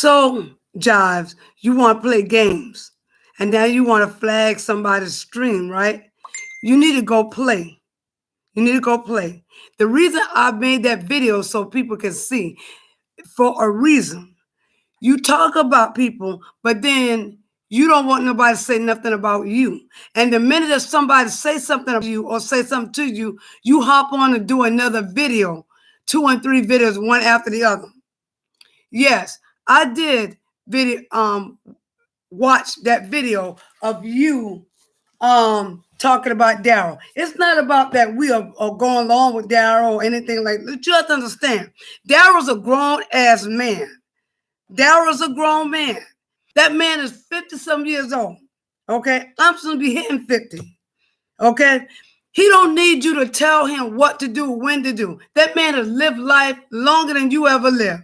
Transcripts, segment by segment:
So, Jives, you want to play games, and now you want to flag somebody's stream, right? You need to go play. You need to go play. The reason I made that video so people can see, for a reason. You talk about people, but then you don't want nobody to say nothing about you. And the minute that somebody say something about you or say something to you, you hop on and do another video, 2 and 3 videos, one after the other. Yes, I did watch that video of you talking about Daryl. It's not about that we are going along with Daryl or anything like that. You have to understand, Daryl's a grown ass man. Daryl's a grown man. That man is 50-some years old. Okay, I'm supposed to be hitting 50. Okay, he don't need you to tell him what to do, when to do. That man has lived life longer than you ever lived.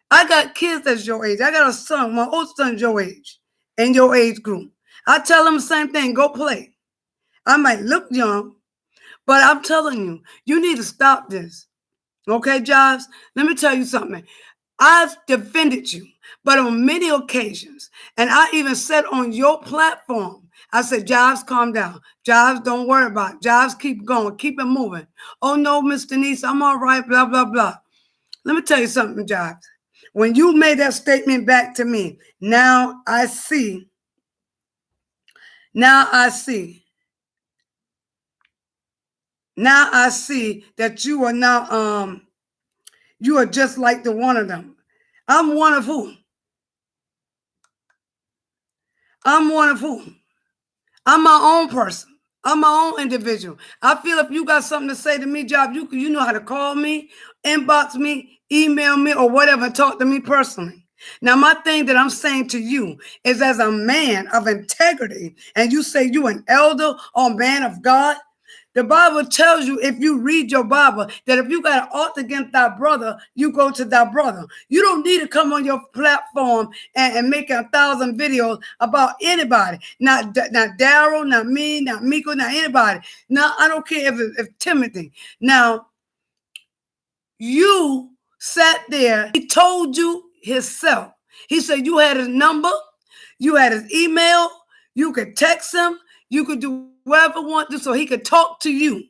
I got kids that's your age. I got a son, my old son's your age, in your age group. I tell them the same thing, go play. I might look young, but I'm telling you, you need to stop this. Okay, Jives? Let me tell you something. I've defended you, but on many occasions, and I even said on your platform, I said, Jives, calm down. Jives, don't worry about it. Jives, keep going. Keep it moving. Oh, no, Miss Denise, I'm all right, blah, blah, blah. Let me tell you something, Jives. When you made that statement back to me, now I see. Now I see that you are now, you are just like the one of them. I'm one of who? I'm one of who? I'm my own person. I'm my own individual. I feel if you got something to say to me, Job, you know how to call me, inbox me, email me, or whatever, and talk to me personally. Now, my thing that I'm saying to you is, as a man of integrity, and you say you an elder or man of God, the Bible tells you, if you read your Bible, that if you got an ought against thy brother, you go to thy brother. You don't need to come on your platform and make 1,000 videos about anybody. Not Daryl, not me, not Miko, not anybody. Now, I don't care if Timothy. Now, you sat there. He told you himself. He said you had his number. You had his email. You could text him. You could do whatever you want to so he could talk to you.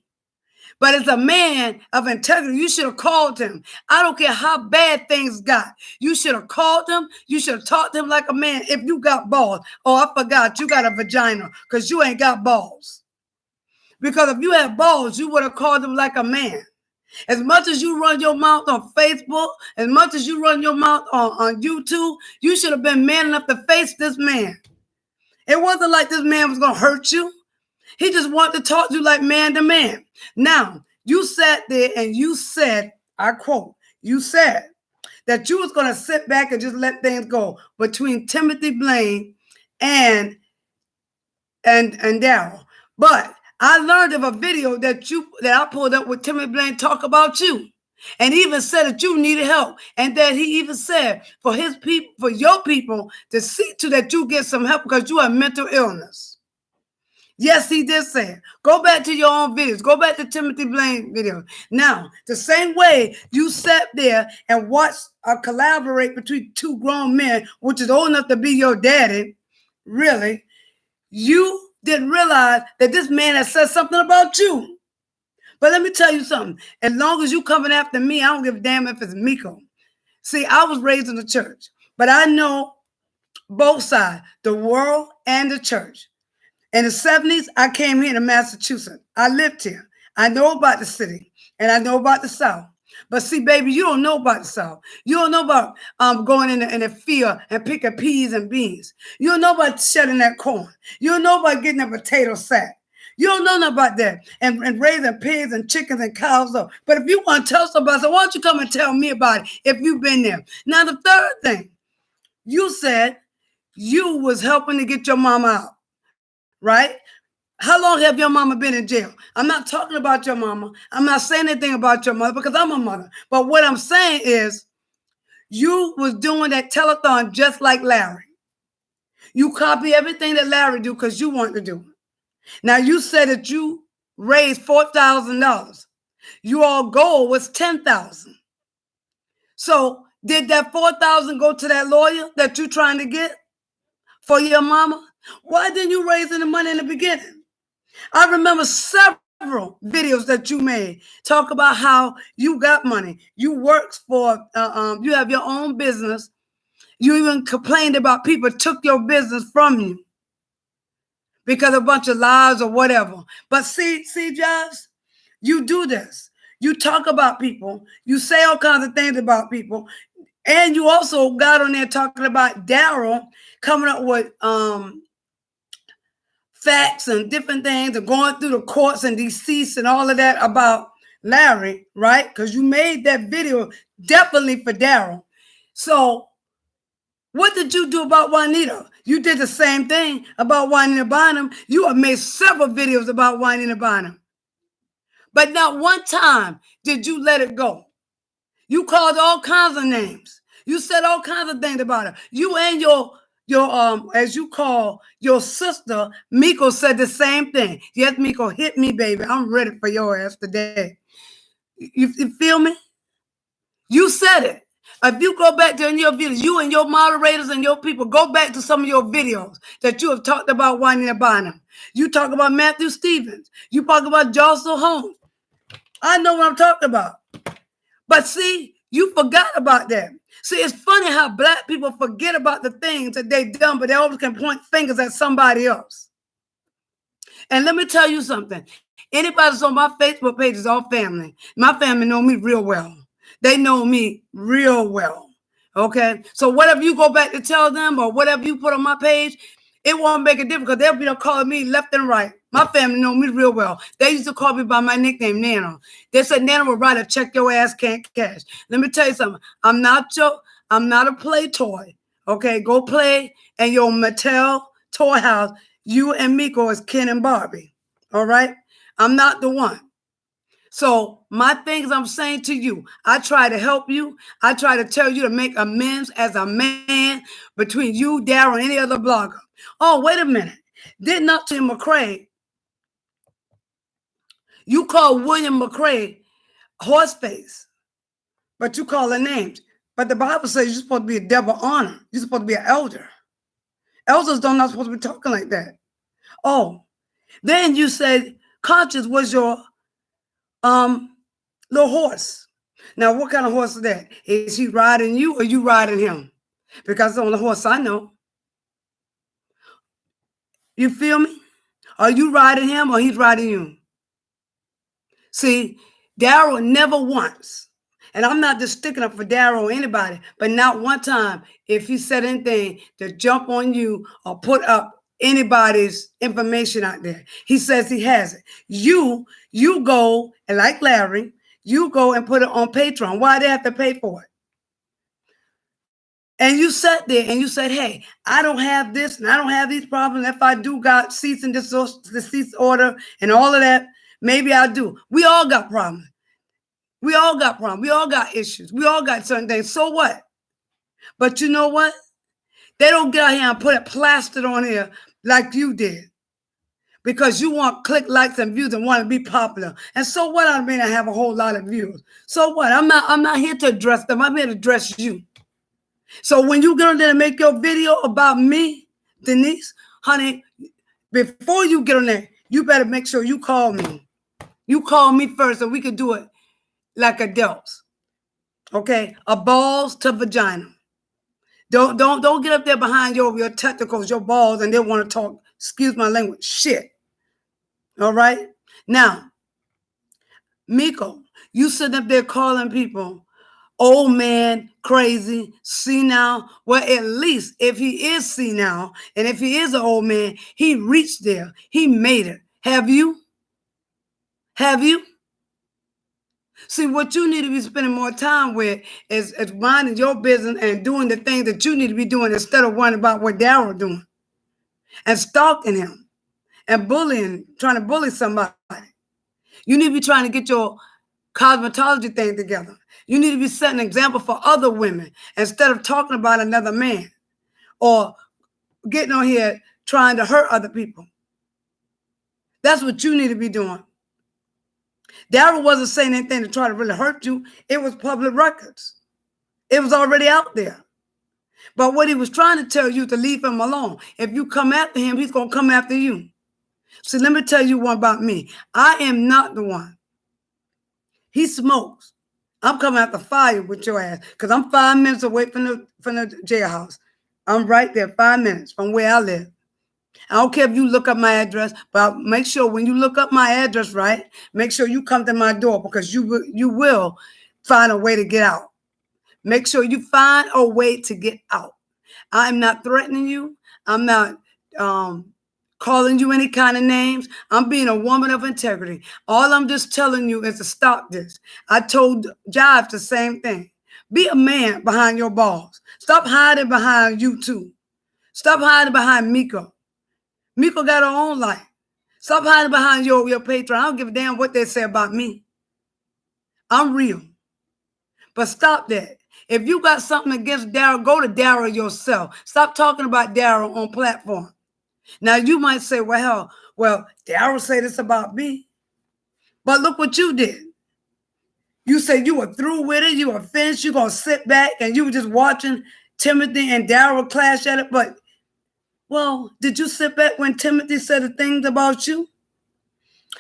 But as a man of integrity, you should have called him. I don't care how bad things got. You should have called him. You should have talked to him like a man if you got balls. Oh, I forgot. You got a vagina because you ain't got balls. Because if you had balls, you would have called him like a man. As much as you run your mouth on Facebook, as much as you run your mouth on YouTube, you should have been man enough to face this man. It wasn't like this man was going to hurt you. He just wanted to talk to you like man to man. Now, you sat there and you said, I quote, you said that you was going to sit back and just let things go between Timothy Blaine and Daryl. But I learned of a video that I pulled up with Timothy Blaine talk about you. And he even said that you needed help. And that he even said for his people, for your people to see to that you get some help because you have mental illness. Yes, he did say it. Go back to your own videos. Go back to Timothy Blaine video. Now, the same way you sat there and watched a collaborate between two grown men, which is old enough to be your daddy, really, you didn't realize that this man had said something about you. But let me tell you something. As long as you coming after me, I don't give a damn if it's Miko. See, I was raised in the church, but I know both sides, the world and the church. In the 70s, I came here to Massachusetts. I lived here. I know about the city, and I know about the South. But see, baby, you don't know about the South. You don't know about going in the field and picking peas and beans. You don't know about shedding that corn. You don't know about getting a potato sack. You don't know nothing about that. And raising pigs and chickens and cows up. But if you want to tell somebody, so why don't you come and tell me about it if you've been there? Now, the third thing, you said you was helping to get your mama out. Right? How long have your mama been in jail? I'm not talking about your mama. I'm not saying anything about your mother because I'm a mother. But what I'm saying is you was doing that telethon just like Larry. You copy everything that Larry do because you want to do it. Now, you said that you raised $4,000. Your goal was $10,000. So Did that 4,000 go to that lawyer that you're trying to get for your mama? Why didn't you raise any money in the beginning? I remember several videos that you made talk about how you got money. You worked for, you have your own business. You even complained about people took your business from you because of a bunch of lies or whatever. But see, Jives, you do this. You talk about people. You say all kinds of things about people. And you also got on there talking about Daryl coming up with facts and different things and going through the courts and deceased and all of that about Larry, right? Because you made that video definitely for Daryl. So what did you do about Juanita? You did the same thing about Juanita Bynum. You have made several videos about Juanita Bynum. But not one time did you let it go. You called all kinds of names. You said all kinds of things about her. You and your as you call your sister, Miko, said the same thing. Yes, Miko, hit me, baby. I'm ready for your ass today. You feel me? You said it. If you go back to your videos, you and your moderators and your people, go back to some of your videos that you have talked about Juanita Bynum. You talk about Matthew Stevens. You talk about Jocelyn Holmes. I know what I'm talking about. But see, you forgot about that. See, it's funny how Black people forget about the things that they've done, but they always can point fingers at somebody else. And let me tell you something. Anybody that's on my Facebook page is all family. My family know me real well. They know me real well. Okay? So whatever you go back to tell them or whatever you put on my page, it won't make a difference because they'll be calling me left and right. My family know me real well. They used to call me by my nickname, Nana. They said, Nana will write a check your ass can't cash. Let me tell you something. I'm not a play toy. Okay, go play in your Mattel toy house. You and Miko is Ken and Barbie. All right? I'm not the one. So my things I'm saying to you, I try to help you. I try to tell you to make amends as a man between you, Daryl, and any other blogger. Oh, wait a minute. Did not Tim McCrae, you call William McCrae horseface, but you call her names. But the Bible says you're supposed to be a devil honor. You're supposed to be an elder. Elders don't not supposed to be talking like that. Oh, then you said Conscience was your little horse. Now, what kind of horse is that? Is he riding you or you riding him? Because it's on the horse I know. You feel me? Are you riding him or he's riding you? See, Daryl never once, and I'm not just sticking up for Daryl or anybody, but not one time if he said anything to jump on you or put up anybody's information out there. He says he has it. You go, and like Larry, you go and put it on Patreon. Why they have to pay for it? And you sat there and you said, hey, I don't have this and I don't have these problems. If I do got cease and desist order and all of that, maybe I do. We all got problems. We all got problems. We all got issues. We all got certain things. So what? But you know what? They don't get out here and put it plastered on here like you did. Because you want click, likes, and views and want to be popular. And so what? I mean, I have a whole lot of views. So what? I'm not here to address them. I'm here to address you. So when you get on there and make your video about me, Denise, honey, before you get on there, you better make sure you call me. You call me first so we can do it like adults. Okay? A balls to vagina. Don't get up there behind your technicals, your balls, and they want to talk, excuse my language, shit. All right? Now, Miko, you sitting up there calling people old man, crazy, senile. Well, at least if he is senile and if he is an old man, he reached there. He made it. Have you? Have you? See, what you need to be spending more time with is minding your business and doing the things that you need to be doing instead of worrying about what Daryl doing and stalking him and bullying, trying to bully somebody. You need to be trying to get your cosmetology thing together. You need to be setting an example for other women instead of talking about another man or getting on here trying to hurt other people. That's what you need to be doing. Daryl wasn't saying anything to try to really hurt you. It was public records. It was already out there. But what he was trying to tell you to leave him alone. If you come after him, he's going to come after you. See, let me tell you one about me. I am not the one. He smokes. I'm coming out the fire with your ass because I'm 5 minutes away from the jailhouse. I'm right there, 5 minutes from where I live. I don't care if you look up my address, but make sure when you look up my address, right, make sure you come to my door because you will find a way to get out. Make sure you find a way to get out. I'm not threatening you. I'm not calling you any kind of names. I'm being a woman of integrity. All I'm just telling you is to stop this. I told Jives the same thing. Be a man behind your balls. Stop hiding behind you too. Stop hiding behind Miko. Miko got her own life. Stop hiding behind your patron. I don't give a damn what they say about me. I'm real. But stop that. If you got something against Daryl, go to Daryl yourself. Stop talking about Daryl on platform. Now you might say, well, Daryl said this about me. But look what you did. You said you were through with it. You were finished. You're going to sit back and you were just watching Timothy and Daryl clash at it. But, well, did you sit back when Timothy said the things about you?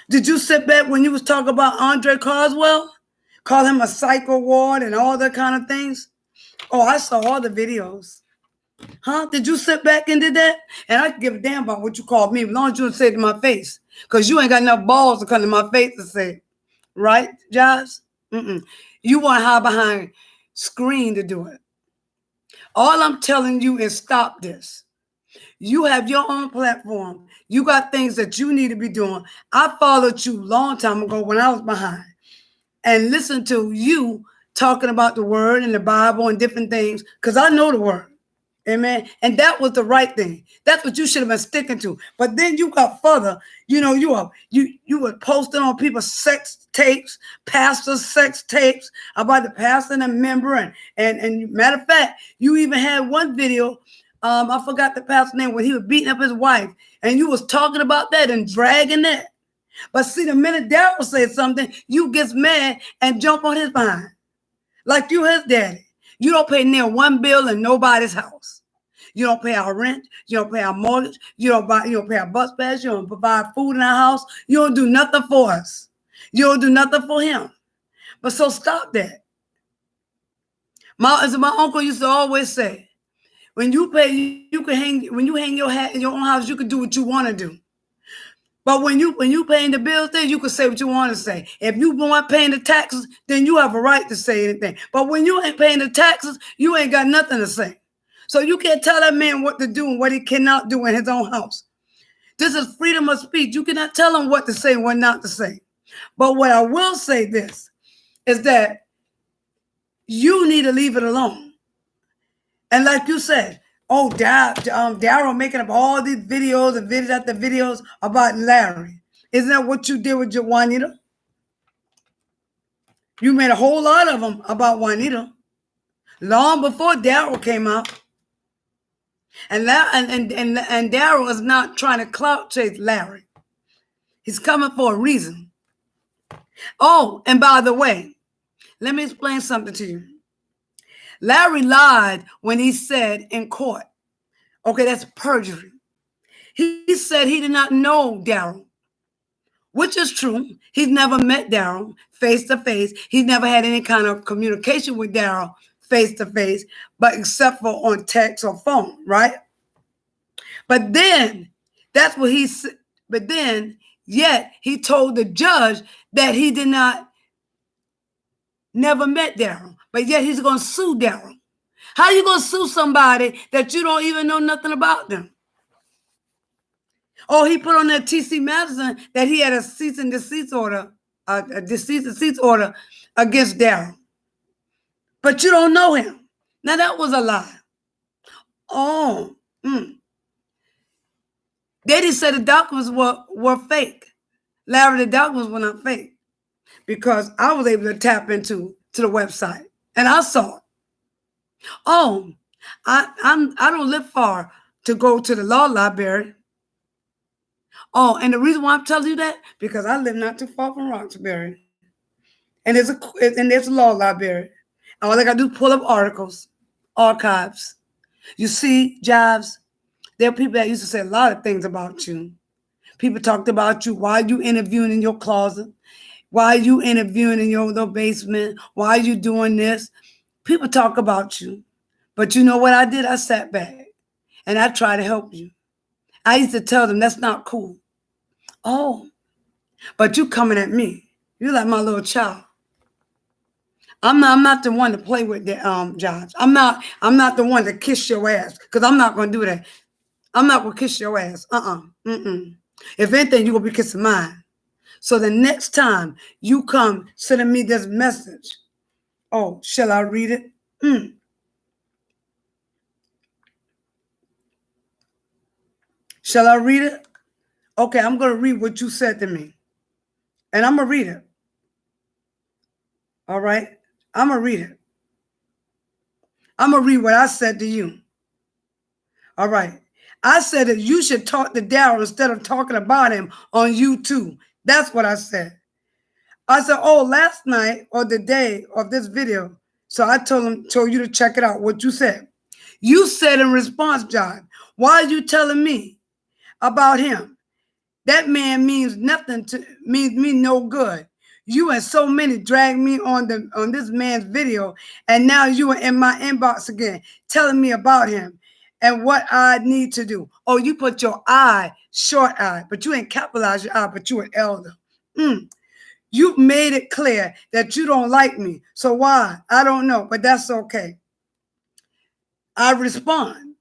Did you sit back when you was talking about Andre Carswell? Call him a psycho ward and all that kind of things? Oh, I saw all the videos. Huh? Did you sit back and did that? And I give a damn about what you called me, as long as you don't say it to my face. Because you ain't got enough balls to come to my face and say it. Right, Josh? You want to hide behind screen to do it. All I'm telling you is stop this. You have your own platform. You got things that you need to be doing. I followed you a long time ago when I was behind and listened to you talking about the word and the Bible and different things because I know the word. Amen. And that was the right thing. That's what you should have been sticking to. But then you got further. You know, you were posting on people's sex tapes, pastors' sex tapes about the pastor and the member. And matter of fact, you even had one video. I forgot the pastor's name when he was beating up his wife. And you was talking about that and dragging that. But see, the minute Daryl said something, you gets mad and jump on his behind. Like you his daddy. You don't pay near one bill in nobody's house. You don't pay our rent. You don't pay our mortgage. You don't pay our bus pass. You don't provide food in our house. You don't do nothing for us. You don't do nothing for him. But so stop that. As my uncle used to always say, when you pay, when you hang your hat in your own house, you can do what you want to do. But when you paying the bills, then you can say what you want to say. If you weren't paying the taxes, then you have a right to say anything. But when you ain't paying the taxes, you ain't got nothing to say. So you can't tell that man what to do and what he cannot do in his own house. This is freedom of speech. You cannot tell him what to say and what not to say. But what I will say this is that you need to leave it alone. And like you said, Daryl making up all these videos and videos after videos about Larry. Isn't that what you did with your Juanita? You made a whole lot of them about Juanita long before Daryl came out. And Daryl is not trying to clout chase Larry. He's coming for a reason. Oh, and by the way, let me explain something to you. Larry lied when he said in court, okay, that's perjury. He said he did not know Daryl, which is true. He's never met Daryl face to face. He's never had any kind of communication with Daryl face to face, but except for on text or phone, right? But then that's what he said. But then, yet he told the judge that he did not never met Daryl, but yet he's going to sue Daryl. How are you going to sue somebody that you don't even know nothing about them? Oh, he put on that T.C. Madison that he had a cease and desist order, a cease and desist order against Daryl. But you don't know him. Now that was a lie. Oh, They just said the documents were fake. Larry, the documents were not fake because I was able to tap into the website and I saw it. Oh, I don't live far to go to the law library. Oh, and the reason why I'm telling you that because I live not too far from Roxbury, and there's a law library, All I got to do is pull up articles, archives. You see, Jives, there are people that used to say a lot of things about you. People talked about you. Why are you interviewing in your closet? Why are you interviewing in your little basement? Why are you doing this? People talk about you. But you know what I did? I sat back and I tried to help you. I used to tell them that's not cool. Oh, but you coming at me. You're like my little child. I'm not the one to play with the jobs. I'm not the one to kiss your ass, because I'm not gonna do that. I'm not gonna kiss your ass. If anything, you're gonna be kissing mine. So the next time you come sending me this message, oh, shall I read it? Shall I read it? Okay, I'm gonna read what you said to me. And I'm gonna read it. All right? I'm gonna read it. I'm gonna read what I said to you. All right. I said that you should talk to Daryl instead of talking about him on YouTube. That's what I said. I said, oh, last night or the day of this video. So I told you to check it out, what you said. You said in response, John, why are you telling me about him? That man means nothing means me no good. You and so many dragged me on this man's video, and now you are in my inbox again, telling me about him and what I need to do. Oh, you put your I, short I, but you ain't capitalized your I, but you an elder. You made it clear that you don't like me. So why? I don't know, but that's okay. I respond.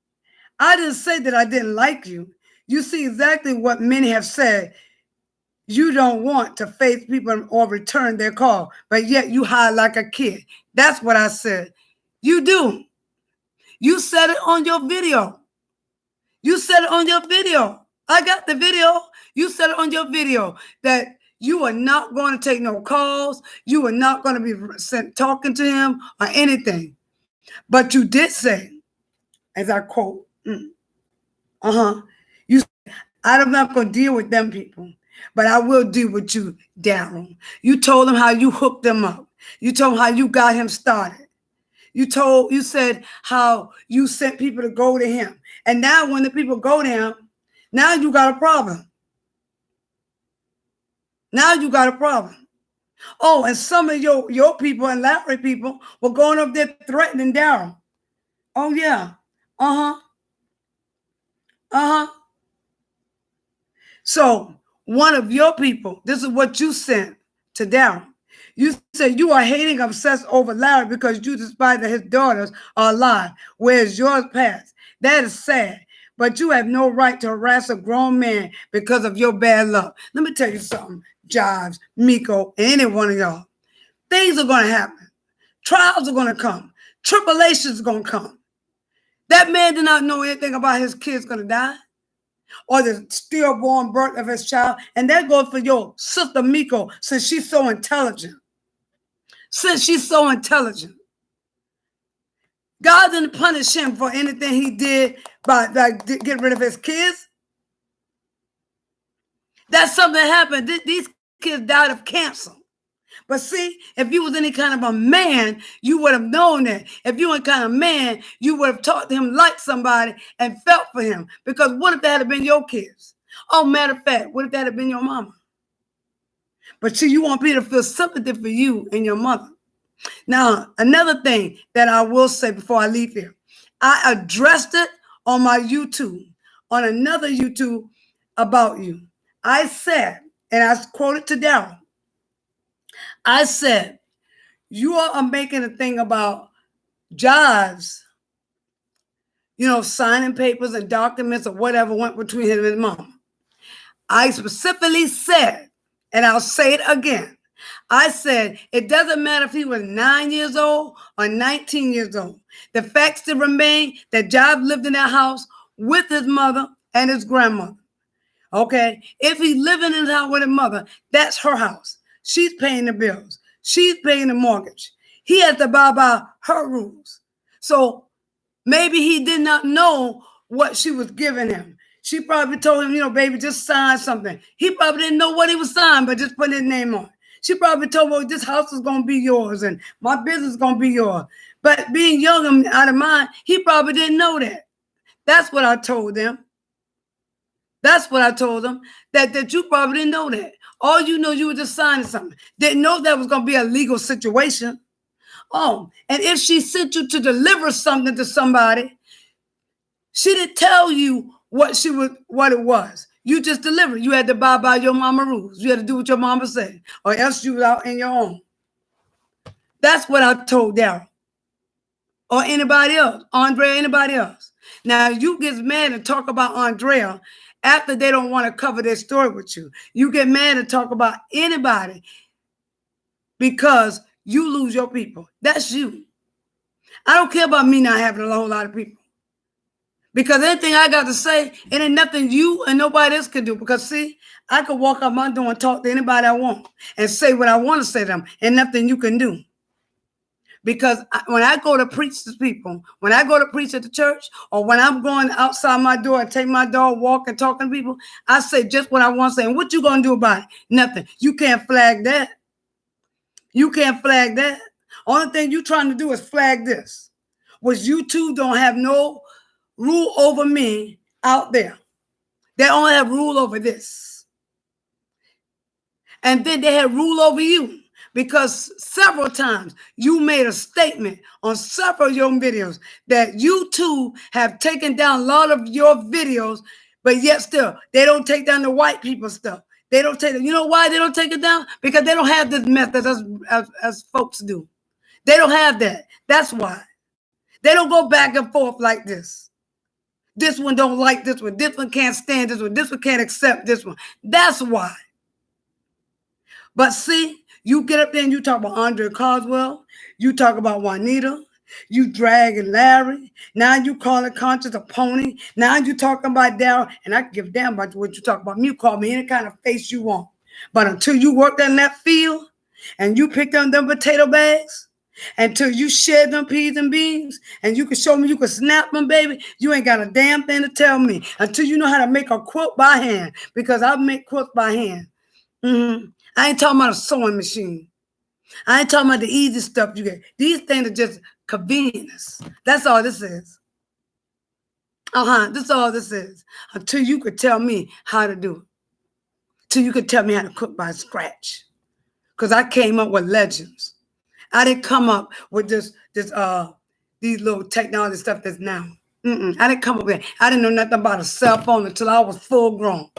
I didn't say that I didn't like you. You see exactly what many have said. You don't want to face people or return their call, but yet you hide like a kid. That's what I said. You do. You said it on your video. You said it on your video. I got the video. You said it on your video that you are not going to take no calls. You are not going to be talking to him or anything. But you did say, as I quote, you said, I'm not going to deal with them people, but I will deal with you, Daryl. You told him how you hooked them up. You told him how you got him started. You said how you sent people to go to him. And now when the people go to him, now you got a problem. Now you got a problem. Oh, and some of your people and Larry people were going up there threatening Daryl. Oh, yeah. So one of your people, this is what you sent to Daryl. You said you are hating, obsessed over Larry because you despise that his daughters are alive, whereas yours passed. That is sad, but you have no right to harass a grown man because of your bad luck. Let me tell you something, Jives, Miko, and any one of y'all. Things are going to happen. Trials are going to come. Tribulations are going to come. That man did not know anything about his kids going to die or the stillborn birth of his child. And that goes for your sister Miko, since she's so intelligent. God didn't punish him for anything he did by getting rid of his kids. That's something that happened. These kids died of cancer. But see, if you was any kind of a man, you would have known that. If you were any kind of man, you would have talked to him like somebody and felt for him. Because what if that had been your kids? Oh, matter of fact, what if that had been your mama? But see, you want people to feel sympathy for you and your mother. Now, another thing that I will say before I leave here, I addressed it on my YouTube, on another YouTube about you. I said, and I quoted to Daryl, I said, you are making a thing about Jives, signing papers and documents or whatever went between him and his mom. I specifically said, and I'll say it again, I said, it doesn't matter if he was 9 years old or 19 years old. The fact still remain that Jives lived in that house with his mother and his grandmother. Okay? If he's living in the house with his mother, that's her house. She's paying the bills. She's paying the mortgage. He has to abide by her rules. So maybe he did not know what she was giving him. She probably told him, baby, just sign something. He probably didn't know what he was signing, but just put his name on. She probably told me, this house is going to be yours and my business is going to be yours. But being young and out of mind, he probably didn't know that. That's what I told them. That's what I told them, that you probably didn't know that. All you know, you were just signing something. Didn't know that was going to be a legal situation. Oh, and if she sent you to deliver something to somebody, she didn't tell you what it was. You just delivered. You had to abide by your mama rules. You had to do what your mama said, or else you was out in your own. That's what I told Daryl. Or anybody else, Andrea, anybody else. Now, you get mad and talk about Andrea after they don't want to cover their story with you. You get mad and talk about anybody because you lose your people. That's you. I don't care about me not having a whole lot of people. Because anything I got to say, it ain't nothing you and nobody else can do. Because, see, I could walk out my door and talk to anybody I want and say what I want to say to them, and nothing you can do. Because when I go to preach to people, when I go to preach at the church, or when I'm going outside my door and take my dog walk and talking to people, I say just what I want to say. And what you going to do about it? Nothing. You can't flag that. You can't flag that. Only thing you trying to do is flag this, which you two don't have no rule over me out there. They only have rule over this. And then they have rule over you. Because several times you made a statement on several of your videos that you two have taken down a lot of your videos, but yet still, they don't take down the white people stuff. They don't take it. You know why they don't take it down? Because they don't have this method as folks do. They don't have that. That's why. They don't go back and forth like this. This one don't like this one. This one can't stand this one. This one can't accept this one. That's why. But see, you get up there and you talk about Andre Coswell. You talk about Juanita. You dragging Larry. Now you calling Conscious a pony. Now you talking about Daryl. And I can give a damn about what you talk about me. You call me any kind of face you want. But until you work in that field and you pick up them potato bags, until you shed them peas and beans, and you can show me you can snap them, baby, you ain't got a damn thing to tell me. Until you know how to make a quilt by hand, because I make quilts by hand. I ain't talking about a sewing machine. I ain't talking about the easy stuff you get. These things are just convenience. That's all this is. This is all this is. Until you could tell me how to do it. Until you could tell me how to cook by scratch. Because I came up with legends. I didn't come up with these little technology stuff that's now. I didn't come up with it. I didn't know nothing about a cell phone until I was full grown.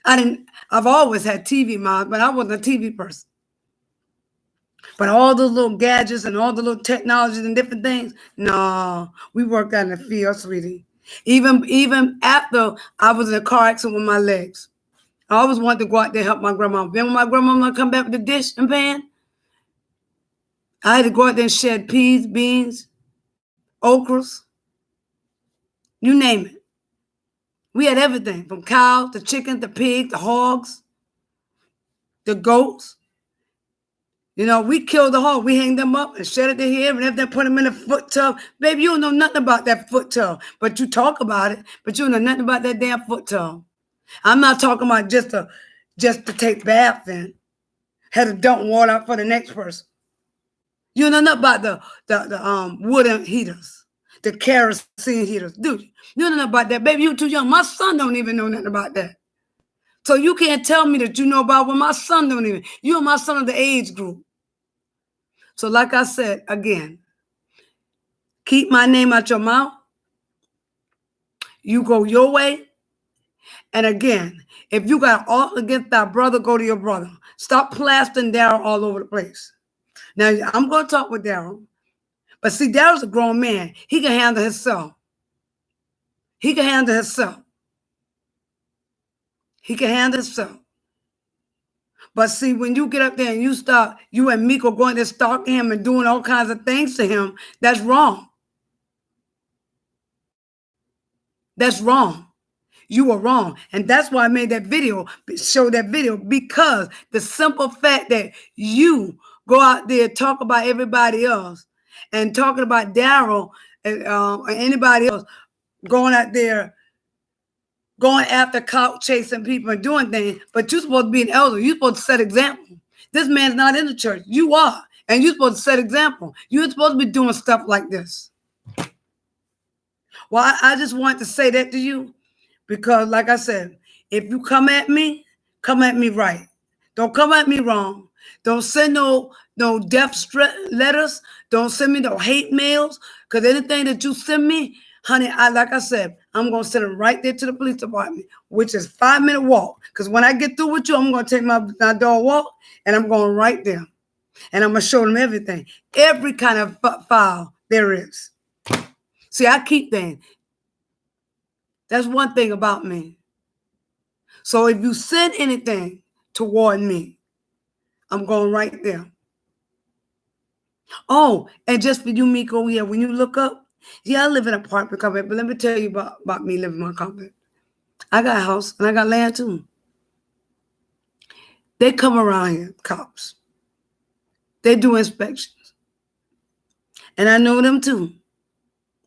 I've always had TV, Mom, but I wasn't a TV person. But all those little gadgets and all the little technologies and different things, no, we worked out in the field, sweetie. Even after I was in a car accident with my legs, I always wanted to go out there and help my grandma. Remember my grandma come back with the dish and pan? I had to go out there and shed peas, beans, okras, you name it. We had everything from cows, to chickens, to pigs, to hogs, the goats. You know, we killed the hog. We hang them up and shed it to here and everything, put them in a foot tub. Baby, you don't know nothing about that foot tub, but you talk about it, but you don't know nothing about that damn foot tub. I'm not talking about just to take bath in. Had to dump water out for the next person. You know nothing about the wooden heaters, the kerosene heaters, do you? You don't know nothing about that. Baby, you too young. My son don't even know nothing about that. So you can't tell me that you know about what my son don't even. You and my son are the age group. So like I said, again, keep my name out your mouth. You go your way. And again, if you got all against that brother, go to your brother. Stop plastering Daryl all over the place. Now, I'm going to talk with Daryl. But see, Daryl's a grown man. He can handle himself. He can handle himself. He can handle himself. But see, when you get up there and you and Miko going there stalking him and doing all kinds of things to him, that's wrong. That's wrong. You were wrong. And that's why I made that video, show that video, because the simple fact that you go out there, talk about everybody else, and talking about Daryl and anybody else going out there going after clout chasing people and doing things, but you're supposed to be an elder. You're supposed to set example. This man's not in the church. You are. And you're supposed to set example. You're supposed to be doing stuff like this. Well, I just want to say that to you because, like I said, if you come at me right. Don't come at me wrong. Don't send no death letters. Don't send me no hate mails. Because anything that you send me, honey, like I said, I'm going to send it right there to the police department, which is 5-minute walk. Because when I get through with you, I'm going to take my dog walk, and I'm going right there. And I'm going to show them everything. Every kind of file there is. See, I keep things. That's one thing about me. So if you send anything toward me, I'm going right there. Oh, and just for you, Miko, yeah, when you look up, yeah, I live in an apartment complex, but let me tell you about me living in my complex. I got a house and I got land too. They come around here, cops. They do inspections. And I know them too.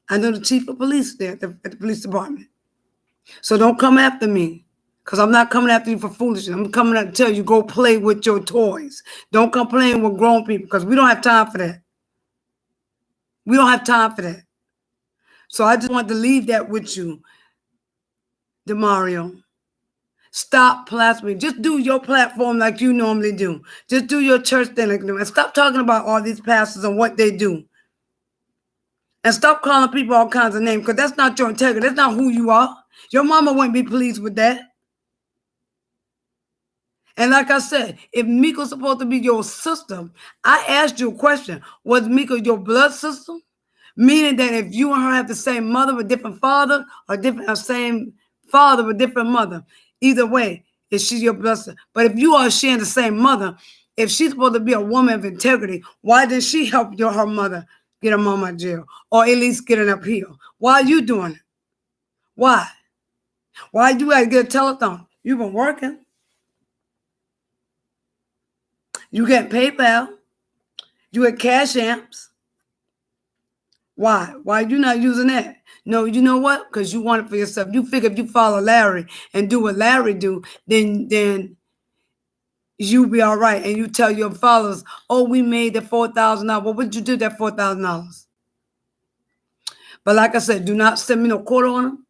I know the chief of police there at the police department. So don't come after me. Because I'm not coming after you for foolishness. I'm coming out to tell you, go play with your toys. Don't come playing with grown people because we don't have time for that. We don't have time for that. So I just want to leave that with you, DeMario. Stop platforming. Just do your platform like you normally do. Just do your church thing like you do. And stop talking about all these pastors and what they do. And stop calling people all kinds of names because that's not your integrity. That's not who you are. Your mama wouldn't be pleased with that. And like I said, if Miko's supposed to be your sister, I asked you a question. Was Miko your blood sister? Meaning that if you and her have the same mother with different father or same father with different mother, either way, is she your blood sister? But if you are sharing the same mother, if she's supposed to be a woman of integrity, why did she help her mother get her mom out of jail or at least get an appeal? Why are you doing it? Why? Why you got to get a telethon? You've been working. You get PayPal. You get cash amps. Why? Why you not using that? No, you know what? Because you want it for yourself. You figure if you follow Larry and do what Larry do, then you be all right. And you tell your followers, oh, we made the $4,000. Well, what would you do with that $4,000? But like I said, do not send me no quarter on them.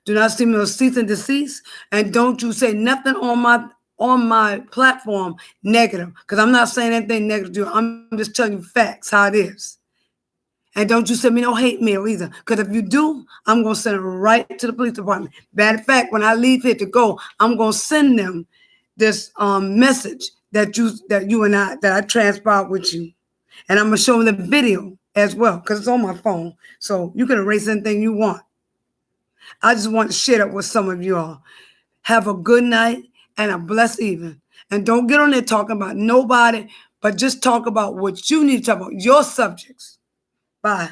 Do not send me no cease and desist. And don't you say nothing on my platform negative. Because I'm not saying anything negative to you. I'm just telling you facts, how it is. And don't you send me no hate mail either. Because if you do, I'm going to send it right to the police department. Matter of fact, when I leave here to go, I'm going to send them this message that I transpired with you. And I'm going to show them the video as well because it's on my phone. So you can erase anything you want. I just want to share that with some of you all. Have a good night and a blessed evening. And don't get on there talking about nobody, but just talk about what you need to talk about, your subjects. Bye.